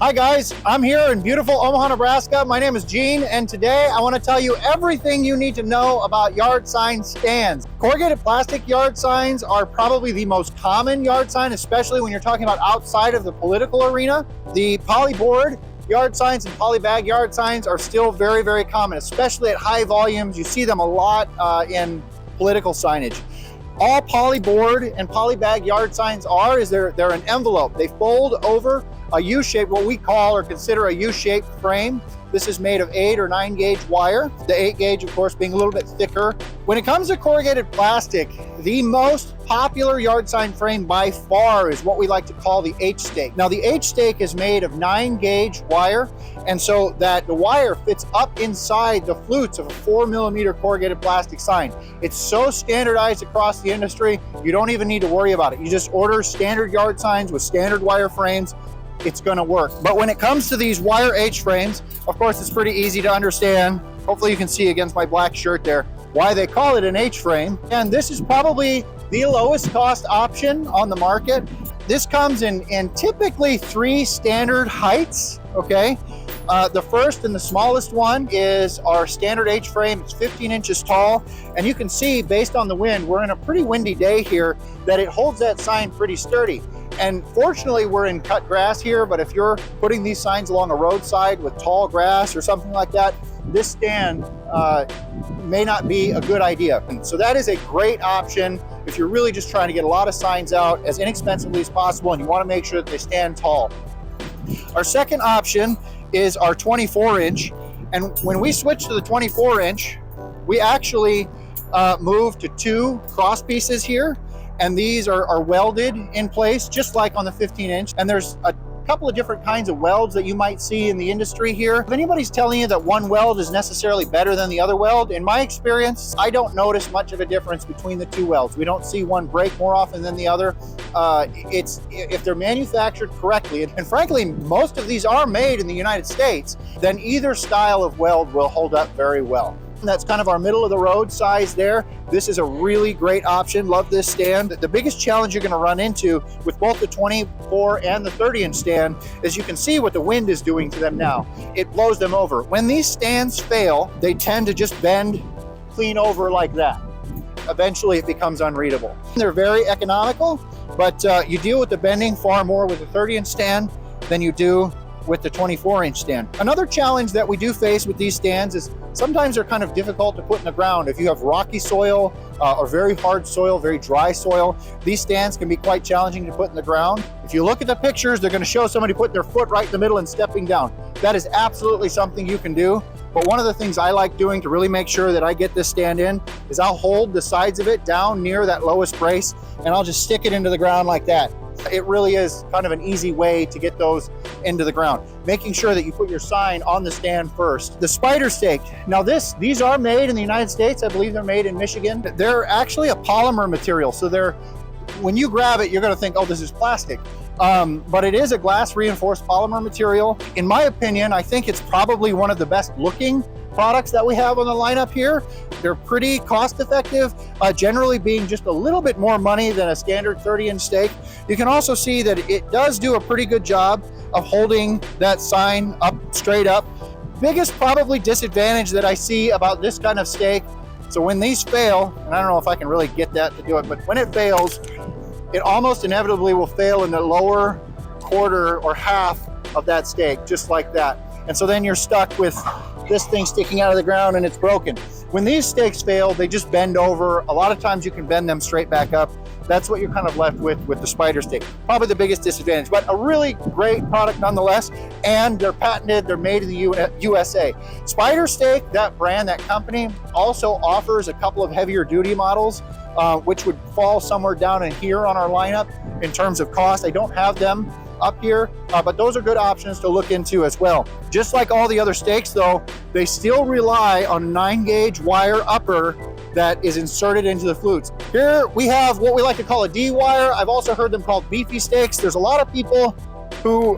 Hi guys, I'm here in beautiful Omaha, Nebraska. My name is Gene, and today I want to tell you everything you need to know about yard sign stands. Corrugated plastic yard signs are probably the most common yard sign, especially when you're talking about outside of the political arena. The polyboard yard signs and polybag yard signs are still very, very common, especially at high volumes. You see them a lot in political signage. All polyboard and polybag yard signs are is they're an envelope. They fold over a U-shape, what we call or consider a U-shaped frame. This is made of 8 or 9 gauge wire, the 8 gauge of course being a little bit thicker. When it comes to corrugated plastic, the most popular yard sign frame by far is what we like to call the H-stake. Now the H-stake is made of 9 gauge wire, and so that the wire fits up inside the flutes of a 4mm corrugated plastic sign. It's so standardized across the industry, you don't even need to worry about it. You just order standard yard signs with standard wire frames. It's gonna work. But when it comes to these wire H frames, of course, it's pretty easy to understand. Hopefully you can see against my black shirt there why they call it an H frame. And this is probably the lowest cost option on the market. This comes in typically 3 standard heights, okay? The first and the smallest one is our standard H frame. It's 15 inches tall. And you can see based on the wind, we're in a pretty windy day here, that it holds that sign pretty sturdy. And fortunately, we're in cut grass here, but if you're putting these signs along a roadside with tall grass or something like that, this stand may not be a good idea. And so that is a great option if you're really just trying to get a lot of signs out as inexpensively as possible and you want to make sure that they stand tall. Our second option is our 24-inch. And when we switch to the 24-inch, we actually move to 2 cross pieces here. And these are welded in place, just like on the 15-inch. And there's a couple of different kinds of welds that you might see in the industry here. If anybody's telling you that one weld is necessarily better than the other weld, in my experience, I don't notice much of a difference between the 2 welds. We don't see one break more often than the other. If they're manufactured correctly, and frankly, most of these are made in the United States, then either style of weld will hold up very well. That's kind of our middle of the road size there. This is a really great option. Love this stand. The biggest challenge you're going to run into with both the 24 and the 30-inch stand is you can see what the wind is doing to them now. It blows them over. When these stands fail, they tend to just bend clean over like that. Eventually it becomes unreadable. They're very economical, but you deal with the bending far more with the 30-inch stand than you do with the 24-inch stand. Another challenge that we do face with these stands is sometimes they're kind of difficult to put in the ground. If you have rocky soil or very hard soil, very dry soil, these stands can be quite challenging to put in the ground. If you look at the pictures, they're going to show somebody putting their foot right in the middle and stepping down. That is absolutely something you can do. But one of the things I like doing to really make sure that I get this stand in is I'll hold the sides of it down near that lowest brace and I'll just stick it into the ground like that. It really is kind of an easy way to get those into the ground. Making sure that you put your sign on the stand first. The spider stake. Now these are made in the United States. I believe they're made in Michigan. They're actually a polymer material. So when you grab it, you're gonna think, oh, this is plastic. But it is a glass reinforced polymer material. In my opinion, I think it's probably one of the best looking products that we have on the lineup here. They're pretty cost effective, generally being just a little bit more money than a standard 30-inch stake. You can also see that it does do a pretty good job of holding that sign up straight up. Biggest probably disadvantage that I see about this kind of stake, so when these fail, and I don't know if I can really get that to do it, but when it fails, it almost inevitably will fail in the lower quarter or half of that stake, just like that. And so then you're stuck with this thing sticking out of the ground and it's broken. When these stakes fail, they just bend over. A lot of times you can bend them straight back up. That's what you're kind of left with the spider stake. Probably the biggest disadvantage, but a really great product nonetheless. And they're patented, they're made in the USA. Spider Stake, that brand, that company, also offers a couple of heavier duty models, which would fall somewhere down in here on our lineup in terms of cost. I don't have them up here, but those are good options to look into as well. Just like all the other stakes though, they still rely on a 9 gauge wire upper that is inserted into the flutes. Here we have what we like to call a D wire. I've also heard them called beefy stakes. There's a lot of people who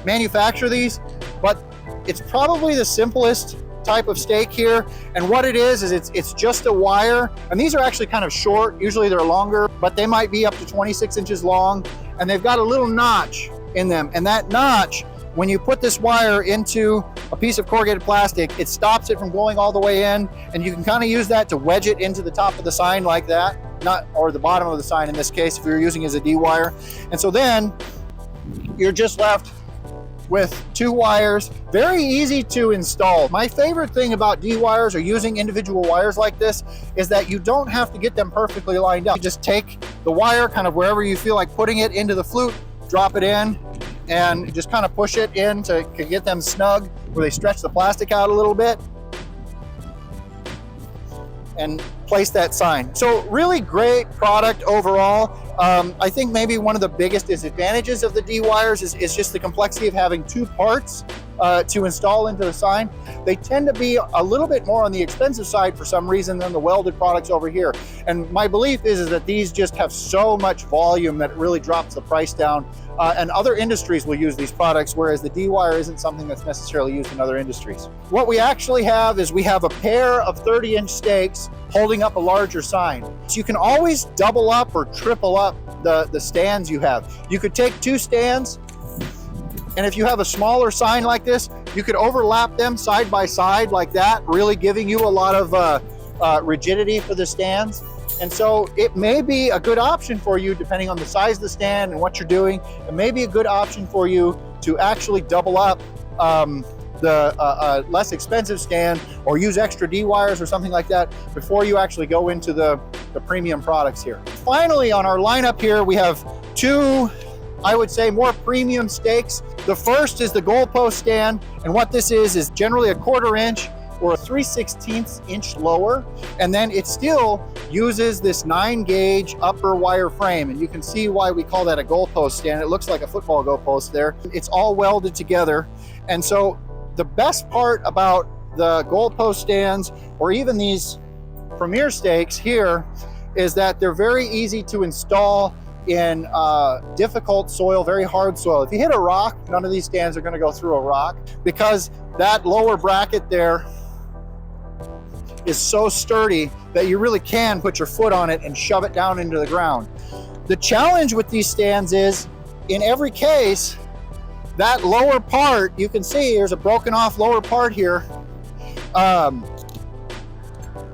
manufacture these, but it's probably the simplest type of stake here. And what it is it's just a wire, and these are actually kind of short. Usually they're longer, but they might be up to 26 inches long, and they've got a little notch in them, and that notch when you put this wire into a piece of corrugated plastic, it stops it from going all the way in, and you can kind of use that to wedge it into the top of the sign like that, or the bottom of the sign in this case, if you're using it as a D-wire. And so then you're just left with 2 wires, very easy to install. My favorite thing about D-wires or using individual wires like this is that you don't have to get them perfectly lined up. You just take the wire kind of wherever you feel like putting it into the flute, drop it in, and just kind of push it in to get them snug where they stretch the plastic out a little bit, and place that sign. So really great product overall. I think maybe one of the biggest disadvantages of the D-wires is just the complexity of having 2 parts to install into the sign. They tend to be a little bit more on the expensive side for some reason than the welded products over here. And my belief is that these just have so much volume that it really drops the price down. And other industries will use these products, whereas the D-wire isn't something that's necessarily used in other industries. What we actually have is we have a pair of 30-inch stakes holding up a larger sign. So you can always double up or triple up the stands you have. You could take 2 stands, and if you have a smaller sign like this, you could overlap them side by side like that, really giving you a lot of rigidity for the stands. And so it may be a good option for you, depending on the size of the stand and what you're doing. It may be a good option for you to actually double up the less expensive stand, or use extra D-wires or something like that before you actually go into the premium products here. Finally, on our lineup here, we have 2, I would say, more premium stakes. The first is the goalpost stand, and what this is generally a 1/4 inch or a 3/16 inch lower, and then it still uses this 9-gauge upper wire frame, and you can see why we call that a goalpost stand. It looks like a football goalpost there. It's all welded together. And so the best part about the goalpost stands, or even these Premier stakes here, is that they're very easy to install in difficult soil, very hard soil. If you hit a rock, none of these stands are going to go through a rock, because that lower bracket there is so sturdy that you really can put your foot on it and shove it down into the ground. The challenge with these stands is, in every case, that lower part, you can see there's a broken off lower part here.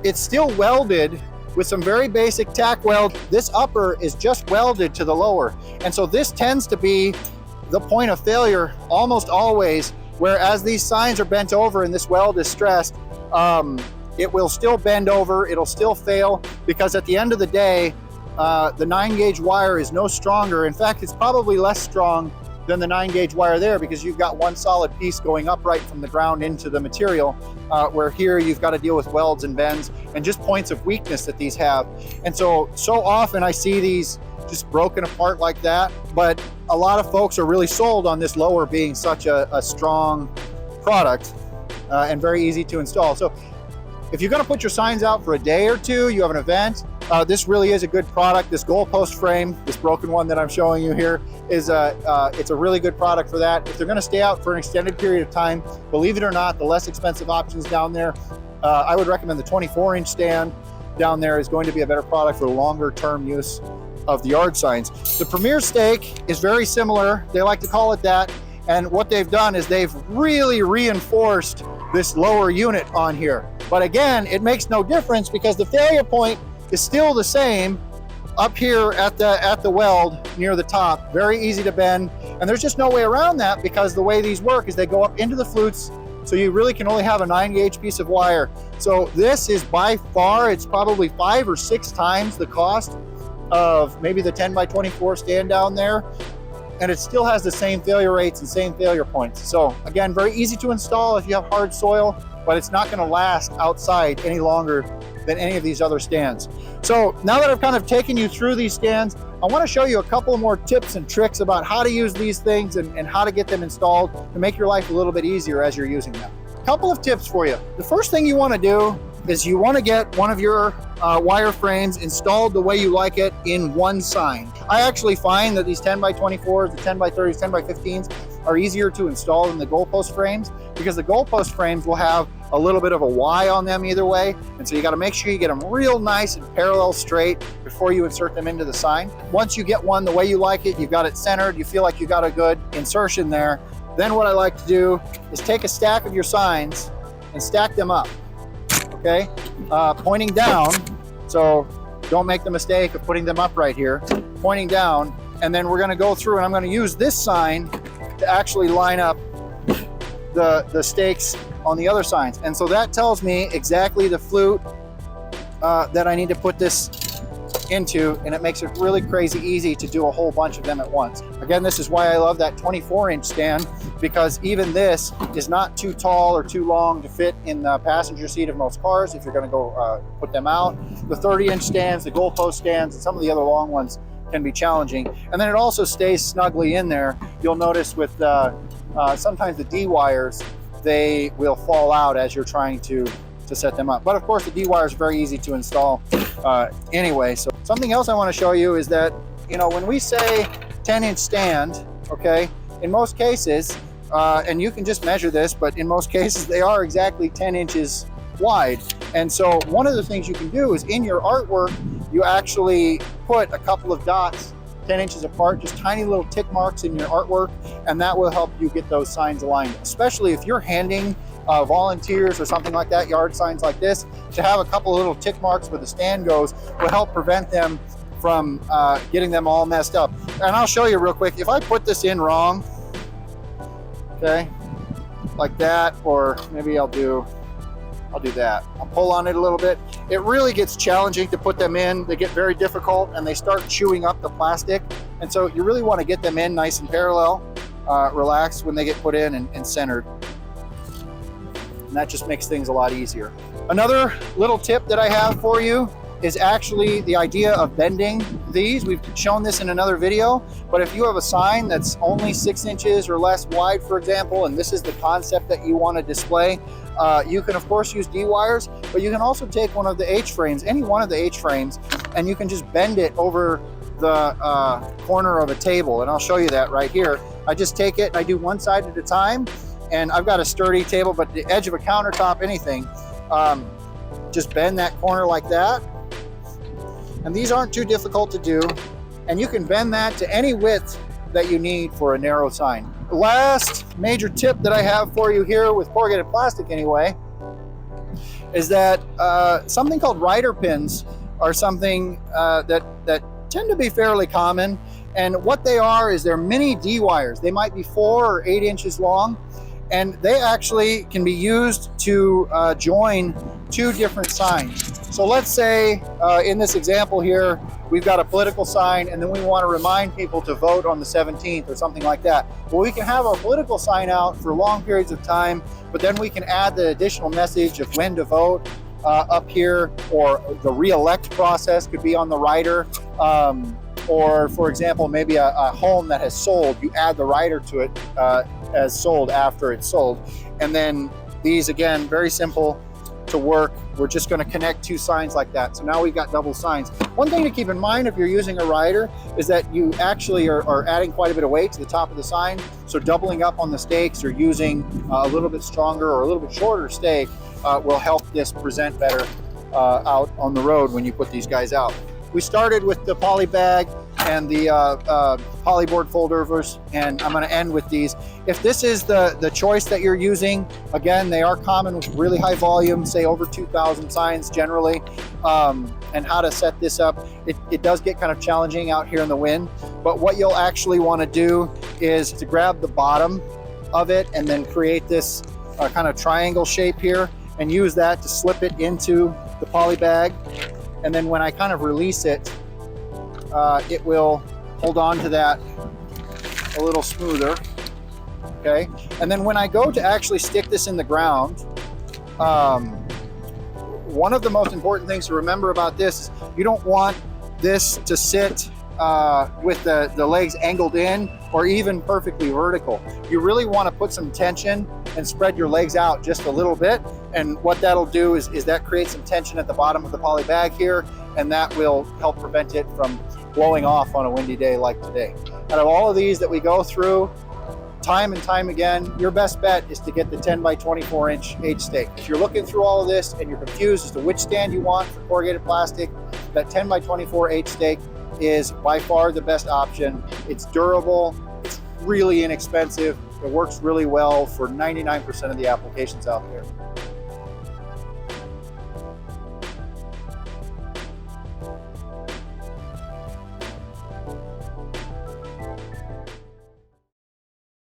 It's still welded with some very basic tack weld. This upper is just welded to the lower. And so this tends to be the point of failure almost always, whereas these signs are bent over and this weld is stressed, it will still bend over, it'll still fail, because at the end of the day, the 9-gauge wire is no stronger. In fact, it's probably less strong than the 9-gauge wire there, because you've got one solid piece going upright from the ground into the material, where here you've got to deal with welds and bends and just points of weakness that these have. And so often I see these just broken apart like that, but a lot of folks are really sold on this lower being such a strong product and very easy to install. So if you're going to put your signs out for a day or two, you have an event, this really is a good product. This goalpost frame, this broken one that I'm showing you here, is it's a really good product for that. If they're going to stay out for an extended period of time, believe it or not, the less expensive options down there, I would recommend the 24-inch stand down there is going to be a better product for longer term use of the yard signs. The Premier stake is very similar. They like to call it that. And what they've done is they've really reinforced this lower unit on here. But again, it makes no difference, because the failure point is still the same up here at the weld near the top. Very easy to bend, and there's just no way around that, because the way these work is they go up into the flutes, so you really can only have a 9-gauge piece of wire. So this is by far, it's probably 5 or 6 times the cost of maybe the 10x24 stand down there, and it still has the same failure rates and same failure points. So again, very easy to install if you have hard soil, but it's not going to last outside any longer than any of these other stands. So now that I've kind of taken you through these stands, I want to show you a couple more tips and tricks about how to use these things and how to get them installed to make your life a little bit easier as you're using them. A couple of tips for you. The first thing you want to do is you want to get one of your wire frames installed the way you like it in one sign. I actually find that these 10x24s, the 10x30s, 10x15s are easier to install than the goalpost frames, because the goalpost frames will have a little bit of a Y on them either way, and so you got to make sure you get them real nice and parallel straight before you insert them into the sign. Once you get one the way you like it, you've got it centered, you feel like you got a good insertion there, Then what I like to do is take a stack of your signs and stack them up, okay? Pointing down, so don't make the mistake of putting them up right here, pointing down, and then we're gonna go through and I'm gonna use this sign to actually line up the stakes on the other signs. And so that tells me exactly the flute that I need to put this into, and it makes it really crazy easy to do a whole bunch of them at once. Again, this is why I love that 24-inch stand, because even this is not too tall or too long to fit in the passenger seat of most cars if you're going to go put them out. The 30-inch stands, the goalpost stands, and some of the other long ones can be challenging. And then it also stays snugly in there. You'll notice with sometimes the D-wires, they will fall out as you're trying to set them up. But of course the D-wires are very easy to install anyway. So something else I want to show you is that, you know, when we say 10-inch stand, okay, in most cases, and you can just measure this, but in most cases they are exactly 10 inches wide. And so one of the things you can do is in your artwork, you actually put a couple of dots 10 inches apart, just tiny little tick marks in your artwork, and that will help you get those signs aligned, especially if you're handing volunteers or something like that, yard signs like this, to have a couple of little tick marks where the stand goes will help prevent them from getting them all messed up. And I'll show you real quick. If I put this in wrong, okay, like that, or maybe I'll do that. I'll pull on it a little bit. It really gets challenging to put them in. They get very difficult and they start chewing up the plastic. And so you really want to get them in nice and parallel, relaxed when they get put in and centered. And that just makes things a lot easier. Another little tip that I have for you is actually the idea of bending these. We've shown this in another video, but if you have a sign that's only 6 inches or less wide, for example, and this is the concept that you want to display, you can of course use D-wires, but you can also take one of the H-frames, any one of the H-frames, and you can just bend it over the corner of a table. And I'll show you that right here. I just take it, I do one side at a time, and I've got a sturdy table, but the edge of a countertop, anything, just bend that corner like that. And these aren't too difficult to do. And you can bend that to any width that you need for a narrow sign. The last major tip that I have for you here with corrugated plastic anyway, is that something called rider pins are something that tend to be fairly common. And what they are is they're mini D-wires. They might be 4 or 8 inches long, and they actually can be used to join 2 different signs. So let's say in this example here, we've got a political sign and then we want to remind people to vote on the 17th or something like that. Well, we can have our political sign out for long periods of time, but then we can add the additional message of when to vote up here, or the re-elect process could be on the rider. Or for example, maybe a home that has sold, you add the rider to it as sold after it's sold. And then these, again, very simple to work. We're just going to connect 2 signs like that. So now we've got double signs. One thing to keep in mind if you're using a rider is that you actually are adding quite a bit of weight to the top of the sign. So doubling up on the stakes or using a little bit stronger or a little bit shorter stake will help this present better out on the road when you put these guys out. We started with the poly bag and the polyboard foldovers, and I'm going to end with these. If this is the choice that you're using, again, they are common with really high volume, say over 2,000 signs generally, and how to set this up. It does get kind of challenging out here in the wind, but what you'll actually want to do is to grab the bottom of it and then create this kind of triangle shape here and use that to slip it into the poly bag. And then when I kind of release it, it will hold on to that a little smoother, okay? And then when I go to actually stick this in the ground, one of the most important things to remember about this is you don't want this to sit with the legs angled in or even perfectly vertical. You really want to put some tension and spread your legs out just a little bit. And what that'll do is that creates some tension at the bottom of the poly bag here, and that will help prevent it from blowing off on a windy day like today. Out of all of these that we go through, time and time again, your best bet is to get the 10 by 24 inch H stake. If you're looking through all of this and you're confused as to which stand you want for corrugated plastic, that 10 by 24 H stake is by far the best option. It's durable, it's really inexpensive, It works really well for 99% of the applications out there.